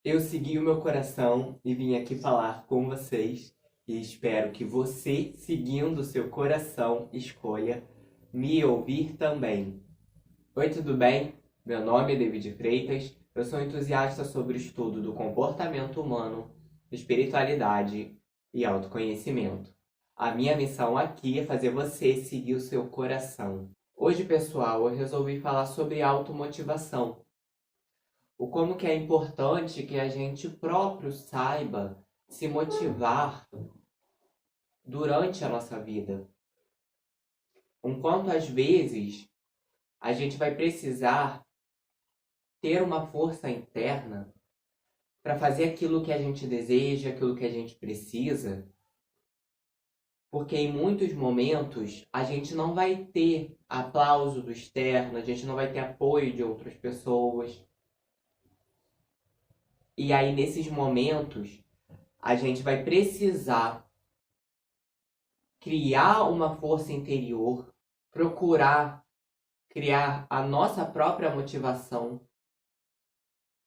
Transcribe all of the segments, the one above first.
Eu segui o meu coração e vim aqui falar com vocês e espero que você, seguindo o seu coração, escolha me ouvir também. Oi, tudo bem? Meu nome é David Freitas, eu sou entusiasta sobre o estudo do comportamento humano, espiritualidade e autoconhecimento. A minha missão aqui é fazer você seguir o seu coração. Hoje, pessoal, eu resolvi falar sobre automotivação. O como que é importante que a gente próprio saiba se motivar durante a nossa vida. Enquanto às vezes a gente vai precisar ter uma força interna para fazer aquilo que a gente deseja, aquilo que a gente precisa, porque em muitos momentos a gente não vai ter aplauso do externo, a gente não vai ter apoio de outras pessoas. E aí nesses momentos a gente vai precisar criar uma força interior, procurar criar a nossa própria motivação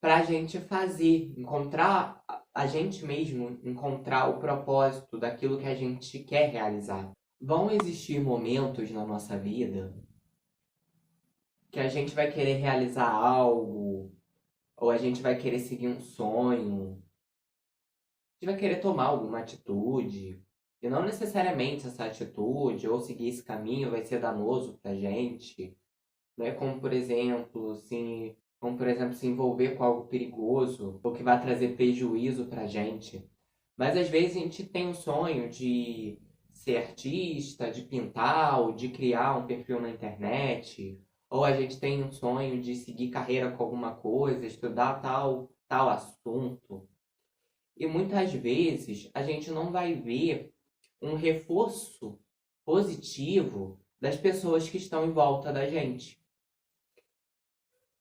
para a gente fazer, encontrar a gente mesmo, encontrar o propósito daquilo que a gente quer realizar. Vão existir momentos na nossa vida que a gente vai querer realizar algo, ou a gente vai querer seguir um sonho, a gente vai querer tomar alguma atitude, e não necessariamente essa atitude ou seguir esse caminho vai ser danoso pra gente, né? Como por exemplo se envolver com algo perigoso ou que vai trazer prejuízo pra gente. Mas às vezes a gente tem um sonho de ser artista, de pintar, ou de criar um perfil na internet, ou a gente tem um sonho de seguir carreira com alguma coisa, estudar tal assunto. E muitas vezes a gente não vai ver um reforço positivo das pessoas que estão em volta da gente.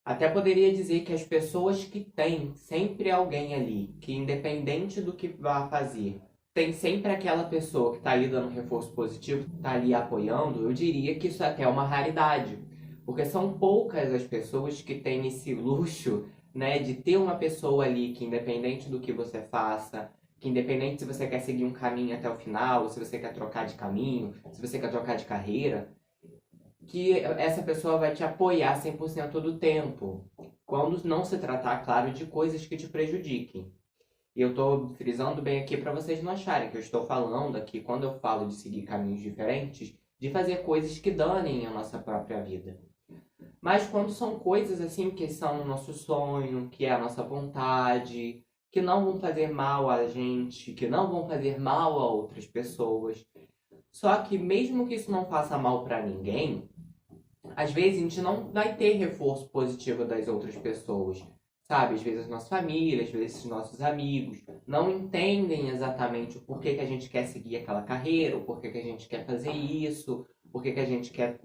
Até poderia dizer que as pessoas que têm sempre alguém ali, que independente do que vá fazer, tem sempre aquela pessoa que está ali dando reforço positivo, que está ali apoiando, eu diria que isso até é uma raridade. Porque são poucas as pessoas que têm esse luxo, né, de ter uma pessoa ali que independente do que você faça, que independente se você quer seguir um caminho até o final, se você quer trocar de caminho, se você quer trocar de carreira, que essa pessoa vai te apoiar 100% do tempo. Quando não se tratar, claro, de coisas que te prejudiquem. E eu estou frisando bem aqui para vocês não acharem que eu estou falando aqui, quando eu falo de seguir caminhos diferentes, de fazer coisas que danem a nossa própria vida. Mas quando são coisas assim que são o nosso sonho, que é a nossa vontade, que não vão fazer mal a gente, que não vão fazer mal a outras pessoas. Só que mesmo que isso não faça mal para ninguém, às vezes a gente não vai ter reforço positivo das outras pessoas, sabe? Às vezes nossa família, às vezes nossos amigos não entendem exatamente o porquê que a gente quer seguir aquela carreira, o porquê que a gente quer fazer isso, o porquê que a gente quer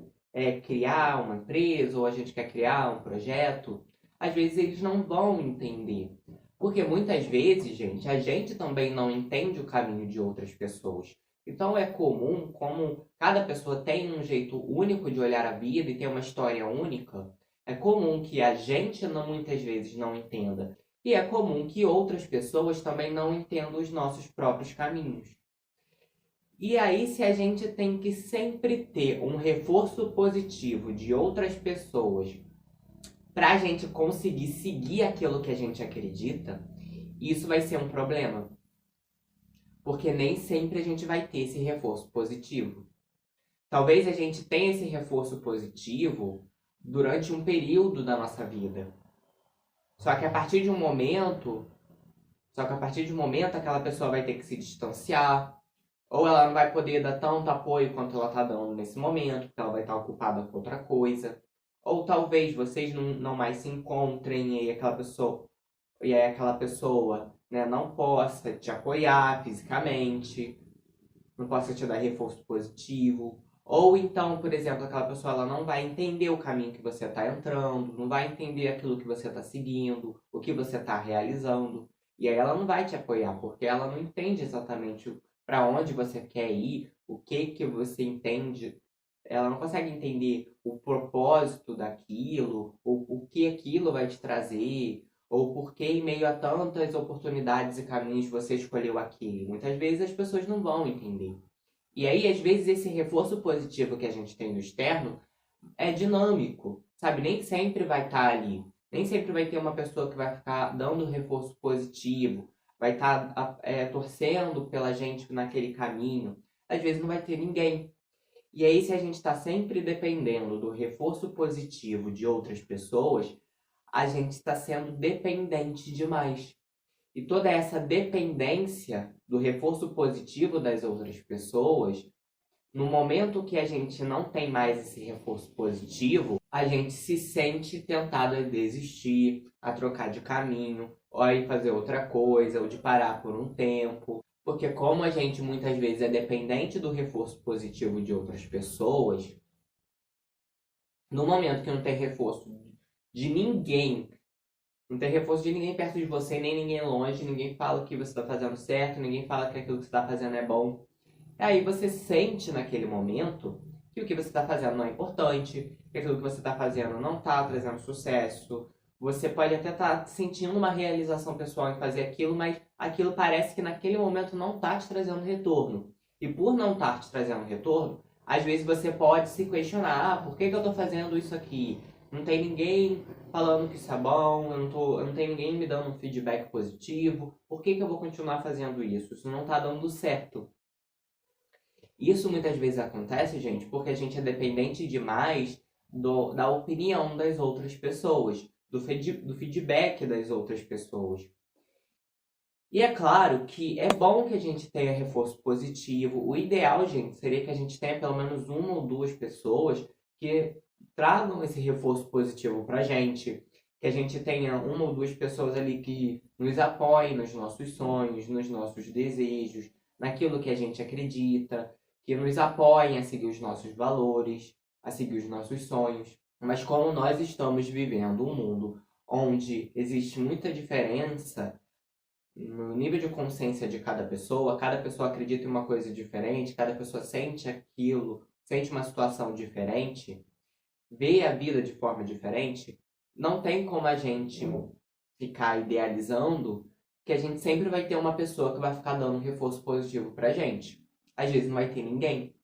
criar uma empresa ou a gente quer criar um projeto. Às vezes eles não vão entender. Porque muitas vezes, gente, a gente também não entende o caminho de outras pessoas. Então é comum, como cada pessoa tem um jeito único de olhar a vida e tem uma história única, é comum que a gente não, muitas vezes não entenda. E é comum que outras pessoas também não entendam os nossos próprios caminhos. E aí, se a gente tem que sempre ter um reforço positivo de outras pessoas para a gente conseguir seguir aquilo que a gente acredita, isso vai ser um problema. Porque nem sempre a gente vai ter esse reforço positivo. Talvez a gente tenha esse reforço positivo durante um período da nossa vida. Só que a partir de um momento, só que a partir de um momento aquela pessoa vai ter que se distanciar, ou ela não vai poder dar tanto apoio quanto ela está dando nesse momento, porque ela vai estar ocupada com outra coisa. Ou talvez vocês não mais se encontrem e aí aquela pessoa, né, não possa te apoiar fisicamente, não possa te dar reforço positivo. Ou então, por exemplo, aquela pessoa ela não vai entender o caminho que você está entrando, não vai entender aquilo que você está seguindo, o que você está realizando. E aí ela não vai te apoiar, porque ela não entende exatamente para onde você quer ir, o que que você entende. Ela não consegue entender o propósito daquilo, o que aquilo vai te trazer, Ou por que, em meio a tantas oportunidades e caminhos, você escolheu aquele? Muitas vezes as pessoas não vão entender. E aí, às vezes, esse reforço positivo que a gente tem do externo é dinâmico, sabe? Nem sempre vai estar ali. Nem sempre vai ter uma pessoa que vai ficar dando reforço positivo, vai estar torcendo pela gente naquele caminho. Às vezes não vai ter ninguém. E aí, se a gente está sempre dependendo do reforço positivo de outras pessoas, a gente está sendo dependente demais. E toda essa dependência do reforço positivo das outras pessoas, no momento que a gente não tem mais esse reforço positivo, a gente se sente tentado a desistir, a trocar de caminho, ou a ir fazer outra coisa, ou de parar por um tempo. Porque como a gente muitas vezes é dependente do reforço positivo de outras pessoas, no momento que não tem reforço de ninguém, não tem reforço de ninguém perto de você, nem ninguém longe, ninguém fala que você está fazendo certo, ninguém fala que aquilo que você está fazendo é bom. Aí você sente naquele momento que o que você está fazendo não é importante, que aquilo que você está fazendo não está trazendo sucesso. Você pode até estar sentindo uma realização pessoal em fazer aquilo, mas aquilo parece que naquele momento não está te trazendo retorno. E por não estar te trazendo retorno, às vezes você pode se questionar, por que eu estou fazendo isso aqui? Não tem ninguém falando que isso é bom, eu não tenho ninguém me dando um feedback positivo, por que eu vou continuar fazendo isso? Isso não está dando certo. Isso muitas vezes acontece, gente, porque a gente é dependente demais da opinião das outras pessoas, do feedback das outras pessoas. E é claro que é bom que a gente tenha reforço positivo. O ideal, gente, seria que a gente tenha pelo menos uma ou duas pessoas que tragam esse reforço positivo pra gente. Que a gente tenha uma ou duas pessoas ali que nos apoiem nos nossos sonhos, nos nossos desejos, naquilo que a gente acredita, que nos apoiem a seguir os nossos valores, a seguir os nossos sonhos. Mas como nós estamos vivendo um mundo onde existe muita diferença no nível de consciência de cada pessoa acredita em uma coisa diferente, cada pessoa sente aquilo, sente uma situação diferente, vê a vida de forma diferente, não tem como a gente ficar idealizando que a gente sempre vai ter uma pessoa que vai ficar dando um reforço positivo pra gente. Às vezes não vai ter ninguém.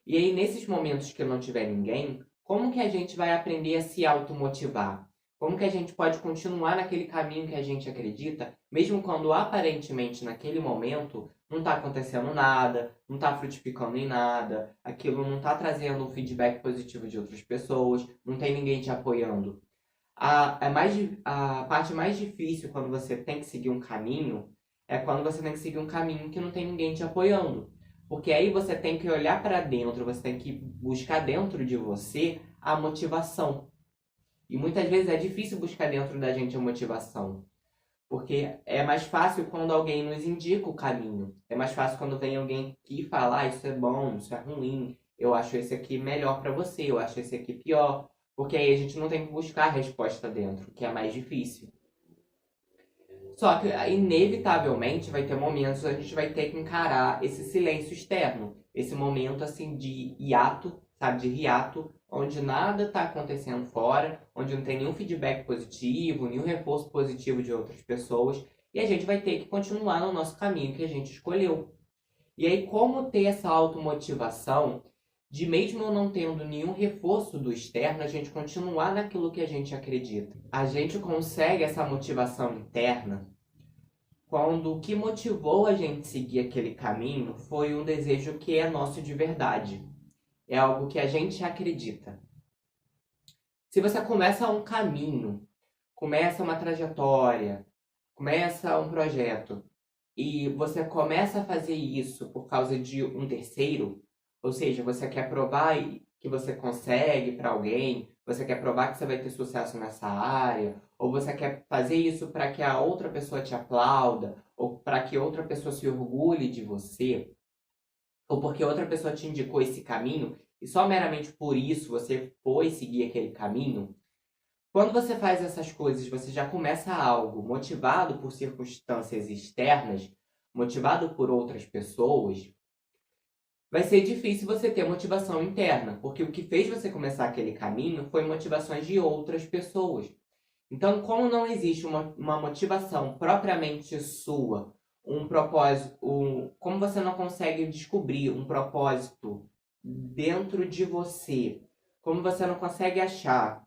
E aí, nesses momentos que não tiver ninguém, como que a gente vai aprender a se automotivar? Como que a gente pode continuar naquele caminho que a gente acredita, mesmo quando aparentemente naquele momento não está acontecendo nada, não está frutificando em nada, aquilo não está trazendo um feedback positivo de outras pessoas, não tem ninguém te apoiando. A parte mais difícil quando você tem que seguir um caminho é quando você tem que seguir um caminho que não tem ninguém te apoiando. Porque aí você tem que olhar para dentro, você tem que buscar dentro de você a motivação. E muitas vezes é difícil buscar dentro da gente a motivação. Porque é mais fácil quando alguém nos indica o caminho. É mais fácil quando vem alguém que fala, isso é bom, isso é ruim, eu acho esse aqui melhor para você, eu acho esse aqui pior. Porque aí a gente não tem que buscar a resposta dentro, que é mais difícil. Só que, inevitavelmente, vai ter momentos onde a gente vai ter que encarar esse silêncio externo. Esse momento, assim, de hiato, sabe? De hiato, onde nada está acontecendo fora, onde não tem nenhum feedback positivo, nenhum reforço positivo de outras pessoas. E a gente vai ter que continuar no nosso caminho que a gente escolheu. E aí, como ter essa automotivação de mesmo eu não tendo nenhum reforço do externo, a gente continuar naquilo que a gente acredita. A gente consegue essa motivação interna quando o que motivou a gente seguir aquele caminho foi um desejo que é nosso de verdade. É algo que a gente acredita. Se você começa um caminho, começa uma trajetória, começa um projeto, e você começa a fazer isso por causa de um terceiro, ou seja, você quer provar que você consegue para alguém, você quer provar que você vai ter sucesso nessa área, ou você quer fazer isso para que a outra pessoa te aplauda, ou para que outra pessoa se orgulhe de você, ou porque outra pessoa te indicou esse caminho, e só meramente por isso você foi seguir aquele caminho. Quando você faz essas coisas, você já começa algo motivado por circunstâncias externas, motivado por outras pessoas, vai ser difícil você ter motivação interna, porque o que fez você começar aquele caminho foi motivações de outras pessoas. Então, como não existe uma motivação propriamente sua, um propósito, como você não consegue descobrir um propósito dentro de você, como você não consegue achar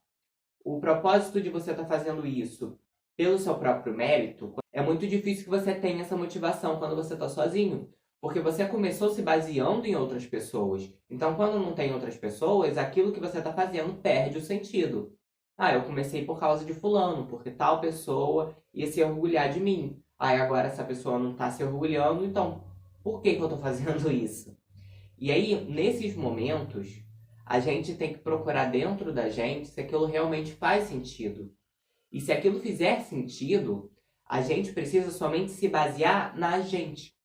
o propósito de você estar fazendo isso pelo seu próprio mérito, é muito difícil que você tenha essa motivação quando você está sozinho. Porque você começou se baseando em outras pessoas. Então, quando não tem outras pessoas, aquilo que você está fazendo perde o sentido. Ah, eu comecei por causa de fulano, porque tal pessoa ia se orgulhar de mim. Aí agora essa pessoa não está se orgulhando, então por que eu estou fazendo isso? E aí, nesses momentos, a gente tem que procurar dentro da gente se aquilo realmente faz sentido. E se aquilo fizer sentido, a gente precisa somente se basear na gente.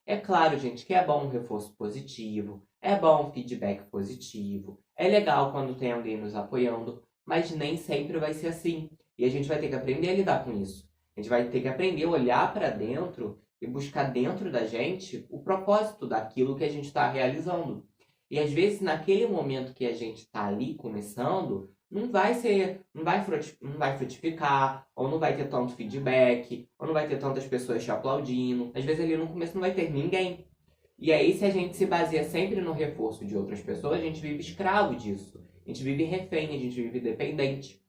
É claro, gente, que é bom um reforço positivo, é bom um feedback positivo, é legal quando tem alguém nos apoiando, mas nem sempre vai ser assim. E a gente vai ter que aprender a lidar com isso. A gente vai ter que aprender a olhar para dentro e buscar dentro da gente o propósito daquilo que a gente está realizando. E às vezes, naquele momento que a gente está ali começando, não vai frutificar, ou não vai ter tanto feedback, ou não vai ter tantas pessoas te aplaudindo. Às vezes ali no começo não vai ter ninguém. E aí, se a gente se baseia sempre no reforço de outras pessoas, a gente vive escravo disso. A gente vive refém, a gente vive dependente.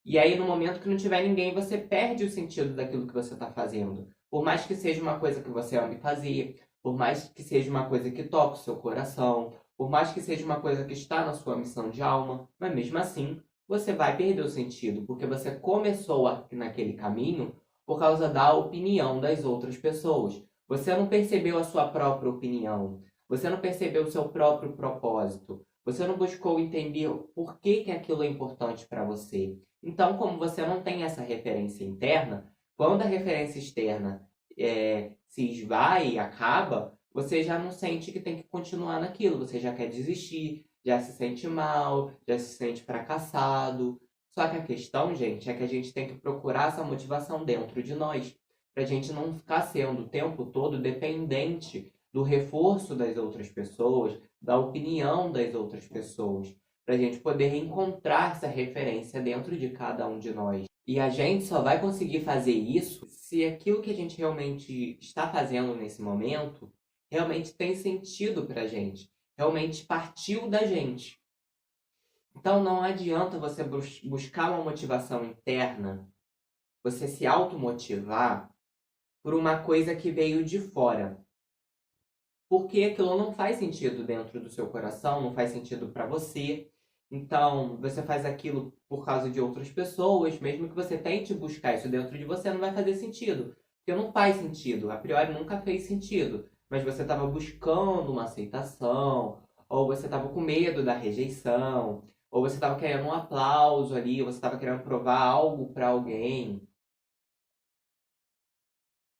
E aí, no momento que não tiver ninguém, você perde o sentido daquilo que você está fazendo. Por mais que seja uma coisa que você ame fazer, por mais que seja uma coisa que toque o seu coração, por mais que seja uma coisa que está na sua missão de alma, mas mesmo assim, você vai perder o sentido, porque você começou naquele caminho por causa da opinião das outras pessoas. Você não percebeu a sua própria opinião, você não percebeu o seu próprio propósito, você não buscou entender por que aquilo é importante para você. Então, como você não tem essa referência interna, quando a referência externa se esvai e acaba, você já não sente que tem que continuar naquilo, você já quer desistir, já se sente mal, já se sente fracassado. Só que a questão, gente, é que a gente tem que procurar essa motivação dentro de nós, para a gente não ficar sendo o tempo todo dependente do reforço das outras pessoas, da opinião das outras pessoas, para a gente poder encontrar essa referência dentro de cada um de nós. E a gente só vai conseguir fazer isso se aquilo que a gente realmente está fazendo nesse momento realmente tem sentido para a gente, realmente partiu da gente. Então não adianta você buscar uma motivação interna, você se automotivar por uma coisa que veio de fora. Porque aquilo não faz sentido dentro do seu coração, não faz sentido para você. Então, você faz aquilo por causa de outras pessoas, mesmo que você tente buscar isso dentro de você, não vai fazer sentido. Porque não faz sentido, a priori nunca fez sentido. Mas você estava buscando uma aceitação, ou você estava com medo da rejeição, ou você estava querendo um aplauso ali, ou você estava querendo provar algo para alguém.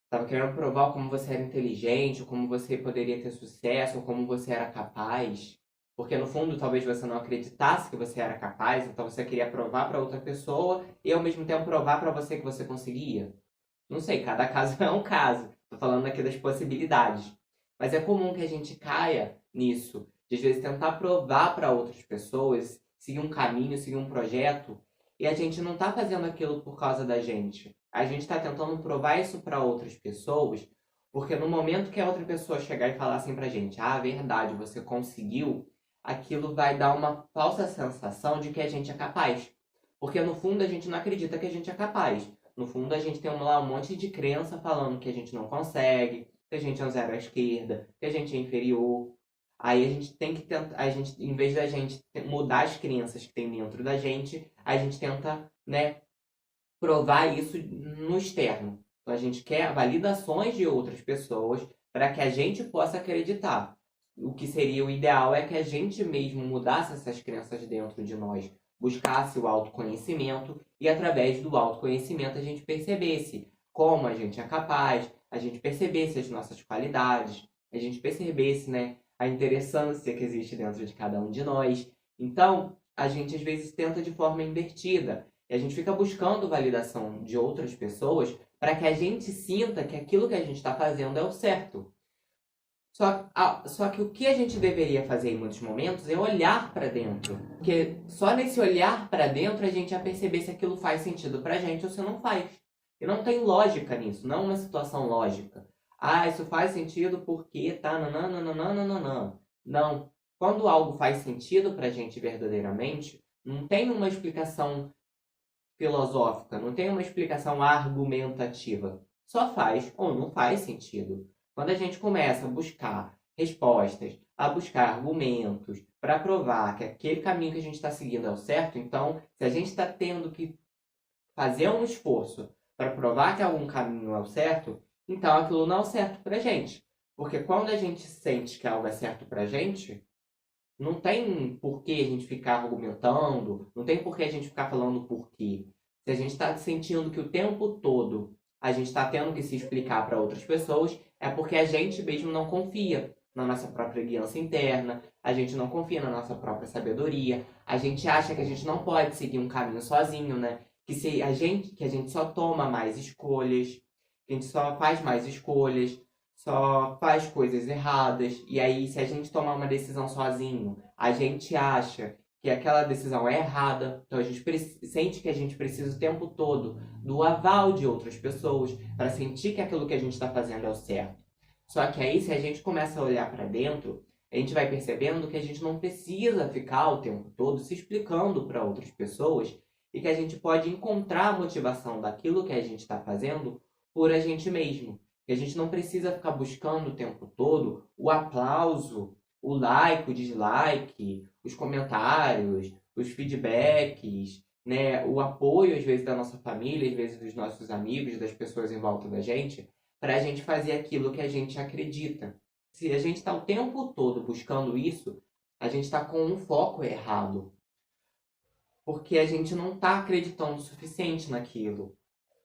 Estava querendo provar como você era inteligente, como você poderia ter sucesso, como você era capaz. Porque no fundo talvez você não acreditasse que você era capaz, então você queria provar para outra pessoa e ao mesmo tempo provar para você que você conseguia. Não sei, cada caso é um caso. Estou falando aqui das possibilidades. Mas é comum que a gente caia nisso, de às vezes tentar provar para outras pessoas, seguir um caminho, seguir um projeto, e a gente não está fazendo aquilo por causa da gente. A gente está tentando provar isso para outras pessoas, porque no momento que a outra pessoa chegar e falar assim pra gente, ah, verdade, você conseguiu, aquilo vai dar uma falsa sensação de que a gente é capaz. Porque no fundo a gente não acredita que a gente é capaz. No fundo a gente tem lá um monte de crença falando que a gente não consegue, que a gente é um zero à esquerda, que a gente é inferior. Aí a gente tem que tentar, a gente, em vez da gente mudar as crenças que tem dentro da gente, a gente tenta, né, provar isso no externo. Então a gente quer validações de outras pessoas para que a gente possa acreditar. O que seria o ideal é que a gente mesmo mudasse essas crenças dentro de nós, buscasse o autoconhecimento e através do autoconhecimento a gente percebesse como a gente é capaz, a gente percebesse as nossas qualidades, a gente percebesse, né, a interessância que existe dentro de cada um de nós. Então, a gente às vezes tenta de forma invertida. E a gente fica buscando validação de outras pessoas para que a gente sinta que aquilo que a gente está fazendo é o certo. Só que o que a gente deveria fazer em muitos momentos é olhar para dentro. Porque só nesse olhar para dentro a gente vai perceber se aquilo faz sentido pra gente ou se não faz. E não tem lógica nisso, não é uma situação lógica. Ah, isso faz sentido porque tá nananana. Não. Quando algo faz sentido pra gente verdadeiramente, não tem uma explicação filosófica, não tem uma explicação argumentativa. Só faz ou não faz sentido. Quando a gente começa a buscar respostas, a buscar argumentos para provar que aquele caminho que a gente está seguindo é o certo, então, se a gente está tendo que fazer um esforço para provar que algum caminho é o certo, então aquilo não é o certo para a gente. Porque quando a gente sente que algo é certo para a gente, não tem por que a gente ficar argumentando, não tem por que a gente ficar falando porquê. Se a gente está sentindo que o tempo todo a gente está tendo que se explicar para outras pessoas, é porque a gente mesmo não confia na nossa própria guiança interna, a gente não confia na nossa própria sabedoria, a gente acha que a gente não pode seguir um caminho sozinho, né? Que a gente só toma mais escolhas, que a gente só faz mais escolhas, só faz coisas erradas. E aí, se a gente tomar uma decisão sozinho, a gente acha que aquela decisão é errada. Então, a gente sente que a gente precisa o tempo todo do aval de outras pessoas para sentir que aquilo que a gente está fazendo é o certo. Só que aí, se a gente começa a olhar para dentro, a gente vai percebendo que a gente não precisa ficar o tempo todo se explicando para outras pessoas e que a gente pode encontrar a motivação daquilo que a gente está fazendo por a gente mesmo. E a gente não precisa ficar buscando o tempo todo o aplauso, o like, o dislike, os comentários, os feedbacks, né? O apoio, às vezes, da nossa família, às vezes dos nossos amigos, das pessoas em volta da gente, para a gente fazer aquilo que a gente acredita. Se a gente está o tempo todo buscando isso, a gente está com um foco errado. Porque a gente não está acreditando o suficiente naquilo.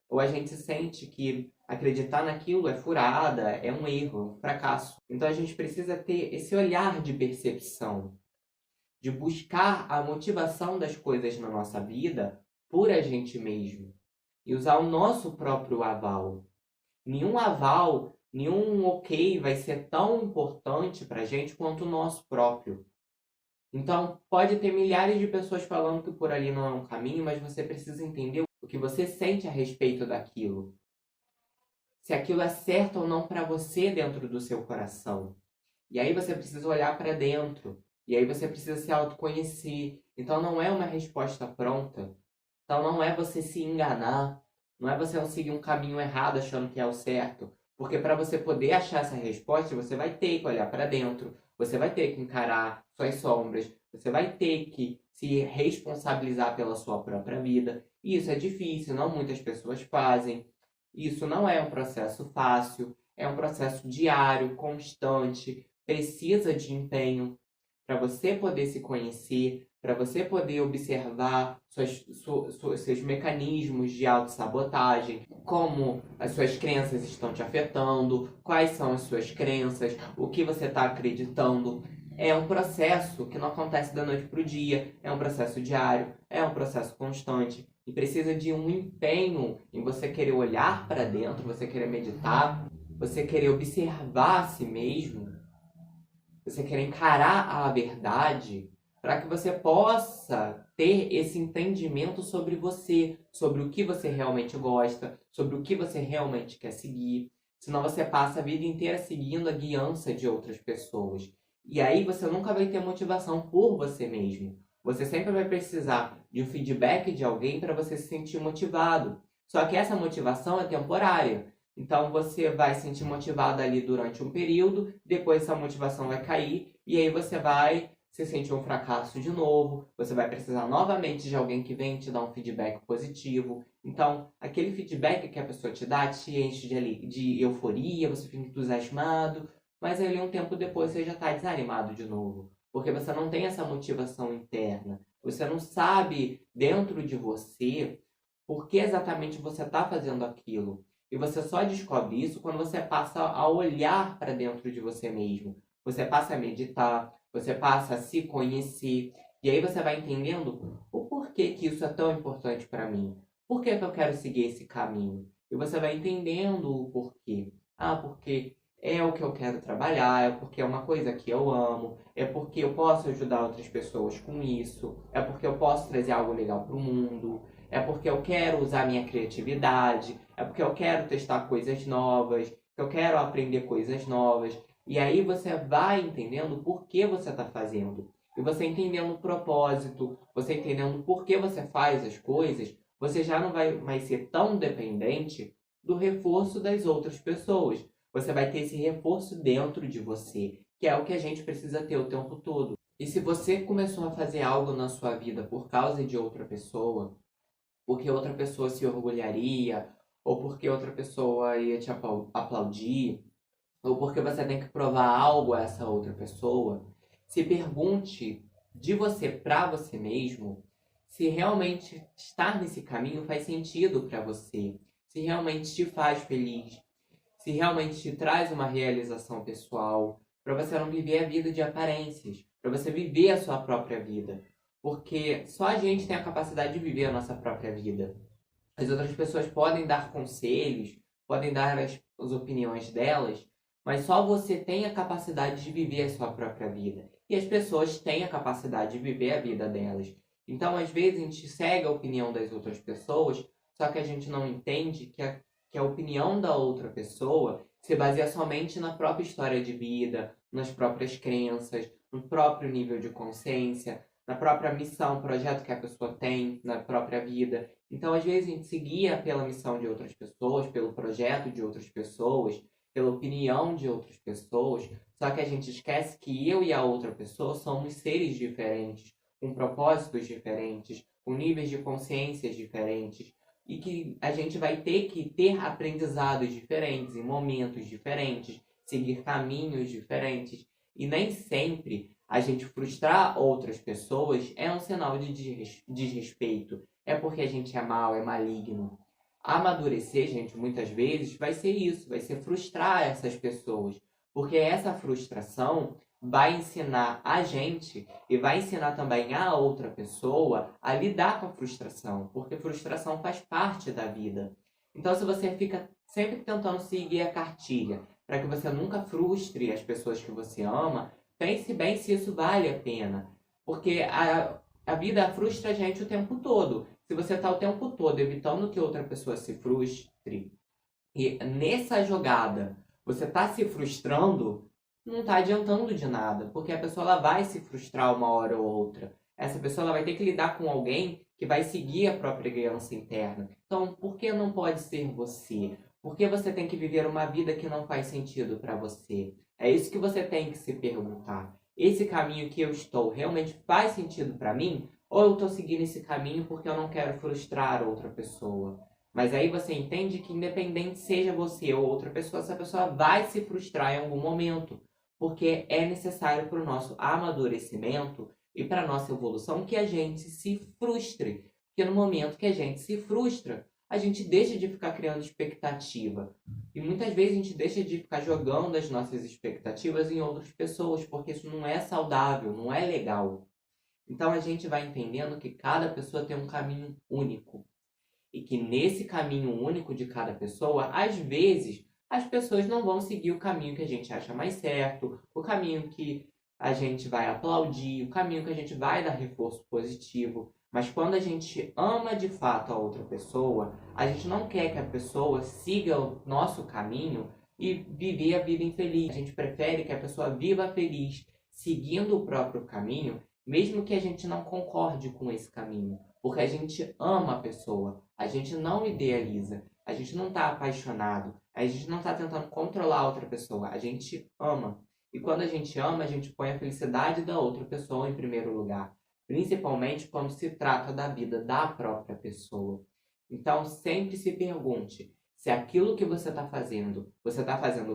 Ou a gente sente que acreditar naquilo é furada, é um erro, é um fracasso. Então a gente precisa ter esse olhar de percepção, de buscar a motivação das coisas na nossa vida por a gente mesmo e usar o nosso próprio aval. Nenhum aval, nenhum ok vai ser tão importante para a gente quanto o nosso próprio. Então, pode ter milhares de pessoas falando que por ali não é um caminho, mas você precisa entender o que você sente a respeito daquilo. Se aquilo é certo ou não para você dentro do seu coração. E aí você precisa olhar para dentro. E aí você precisa se autoconhecer. Então não é uma resposta pronta. Então não é você se enganar. Não é você seguir um caminho errado achando que é o certo. Porque para você poder achar essa resposta, você vai ter que olhar para dentro. Você vai ter que encarar suas sombras. Você vai ter que se responsabilizar pela sua própria vida. E isso é difícil, não muitas pessoas fazem. Isso não é um processo fácil, é um processo diário, constante, precisa de empenho para você poder se conhecer, para você poder observar seus mecanismos de autossabotagem, como as suas crenças estão te afetando, quais são as suas crenças, o que você está acreditando. É um processo que não acontece da noite para o dia, é um processo diário, é um processo constante e precisa de um empenho em você querer olhar para dentro, você querer meditar, você querer observar a si mesmo, você querer encarar a verdade, para que você possa ter esse entendimento sobre você, sobre o que você realmente gosta, sobre o que você realmente quer seguir. Senão você passa a vida inteira seguindo a guiança de outras pessoas. E aí você nunca vai ter motivação por você mesmo. Você sempre vai precisar de um feedback de alguém para você se sentir motivado. Só que essa motivação é temporária. Então você vai se sentir motivado ali durante um período, depois essa motivação vai cair e aí você vai se sentir um fracasso de novo, você vai precisar novamente de alguém que venha te dar um feedback positivo. Então, aquele feedback que a pessoa te dá te enche de euforia, você fica entusiasmado, mas ali um tempo depois você já está desanimado de novo, porque você não tem essa motivação interna. Você não sabe dentro de você por que exatamente você está fazendo aquilo. E você só descobre isso quando você passa a olhar para dentro de você mesmo. Você passa a meditar, você passa a se conhecer. E aí você vai entendendo o porquê que isso é tão importante para mim. Por que eu quero seguir esse caminho? E você vai entendendo o porquê. Ah, porque é o que eu quero trabalhar, é porque é uma coisa que eu amo, é porque eu posso ajudar outras pessoas com isso, é porque eu posso trazer algo legal para o mundo, é porque eu quero usar minha criatividade, é porque eu quero testar coisas novas, eu quero aprender coisas novas. E aí você vai entendendo por que você está fazendo. E você entendendo o propósito, você entendendo por que você faz as coisas, você já não vai mais ser tão dependente do reforço das outras pessoas. Você vai ter esse reforço dentro de você, que é o que a gente precisa ter o tempo todo. E se você começou a fazer algo na sua vida por causa de outra pessoa, porque outra pessoa se orgulharia, ou porque outra pessoa ia te aplaudir, ou porque você tem que provar algo a essa outra pessoa, se pergunte de você para você mesmo se realmente estar nesse caminho faz sentido para você, se realmente te faz feliz, se realmente te traz uma realização pessoal, para você não viver a vida de aparências, para você viver a sua própria vida. Porque só a gente tem a capacidade de viver a nossa própria vida. As outras pessoas podem dar conselhos, podem dar as opiniões delas, mas só você tem a capacidade de viver a sua própria vida. E as pessoas têm a capacidade de viver a vida delas. Então, às vezes, a gente segue a opinião das outras pessoas, só que a gente não entende que a opinião da outra pessoa se baseia somente na própria história de vida, nas próprias crenças, no próprio nível de consciência, na própria missão, projeto que a pessoa tem na própria vida. Então, às vezes, a gente se guia pela missão de outras pessoas, pelo projeto de outras pessoas, pela opinião de outras pessoas, só que a gente esquece que eu e a outra pessoa somos seres diferentes, com propósitos diferentes, com níveis de consciências diferentes, e que a gente vai ter que ter aprendizados diferentes, em momentos diferentes, seguir caminhos diferentes, e nem sempre a gente frustrar outras pessoas é um sinal de desrespeito, é porque a gente é mau, é maligno. Amadurecer, gente, muitas vezes vai ser isso, vai ser frustrar essas pessoas, porque essa frustração vai ensinar a gente e vai ensinar também a outra pessoa a lidar com a frustração, porque frustração faz parte da vida. Então, se você fica sempre tentando seguir a cartilha para que você nunca frustre as pessoas que você ama, pense bem se isso vale a pena, porque a vida frustra a gente o tempo todo. Se você está o tempo todo evitando que outra pessoa se frustre, e nessa jogada você está se frustrando, não está adiantando de nada, porque a pessoa ela vai se frustrar uma hora ou outra. Essa pessoa ela vai ter que lidar com alguém que vai seguir a própria criança interna. Então, por que não pode ser você? Por que você tem que viver uma vida que não faz sentido para você? É isso que você tem que se perguntar. Esse caminho que eu estou realmente faz sentido para mim? Ou eu estou seguindo esse caminho porque eu não quero frustrar outra pessoa? Mas aí você entende que independente seja você ou outra pessoa, essa pessoa vai se frustrar em algum momento. Porque é necessário para o nosso amadurecimento e para a nossa evolução que a gente se frustre. Porque no momento que a gente se frustra, a gente deixa de ficar criando expectativa. E muitas vezes a gente deixa de ficar jogando as nossas expectativas em outras pessoas, porque isso não é saudável, não é legal. Então a gente vai entendendo que cada pessoa tem um caminho único. E que nesse caminho único de cada pessoa, às vezes, as pessoas não vão seguir o caminho que a gente acha mais certo, o caminho que a gente vai aplaudir, o caminho que a gente vai dar reforço positivo. Mas quando a gente ama de fato a outra pessoa, a gente não quer que a pessoa siga o nosso caminho e viver a vida infeliz. A gente prefere que a pessoa viva feliz, seguindo o próprio caminho, mesmo que a gente não concorde com esse caminho. Porque a gente ama a pessoa, a gente não idealiza, a gente não está apaixonado, a gente não está tentando controlar a outra pessoa, a gente ama. E quando a gente ama, a gente põe a felicidade da outra pessoa em primeiro lugar. Principalmente quando se trata da vida da própria pessoa. Então, sempre se pergunte se aquilo que você está fazendo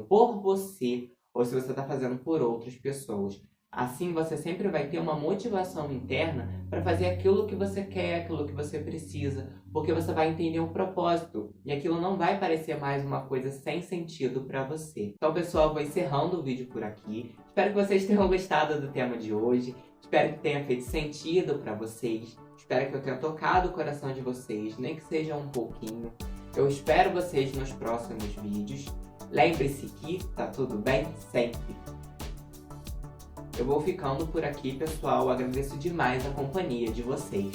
por você ou se você está fazendo por outras pessoas. Assim, você sempre vai ter uma motivação interna para fazer aquilo que você quer, aquilo que você precisa, porque você vai entender o propósito e aquilo não vai parecer mais uma coisa sem sentido para você. Então, pessoal, vou encerrando o vídeo por aqui. Espero que vocês tenham gostado do tema de hoje. Espero que tenha feito sentido para vocês. Espero que eu tenha tocado o coração de vocês, nem que seja um pouquinho. Eu espero vocês nos próximos vídeos. Lembre-se que tá tudo bem sempre. Eu vou ficando por aqui, pessoal. Agradeço demais a companhia de vocês.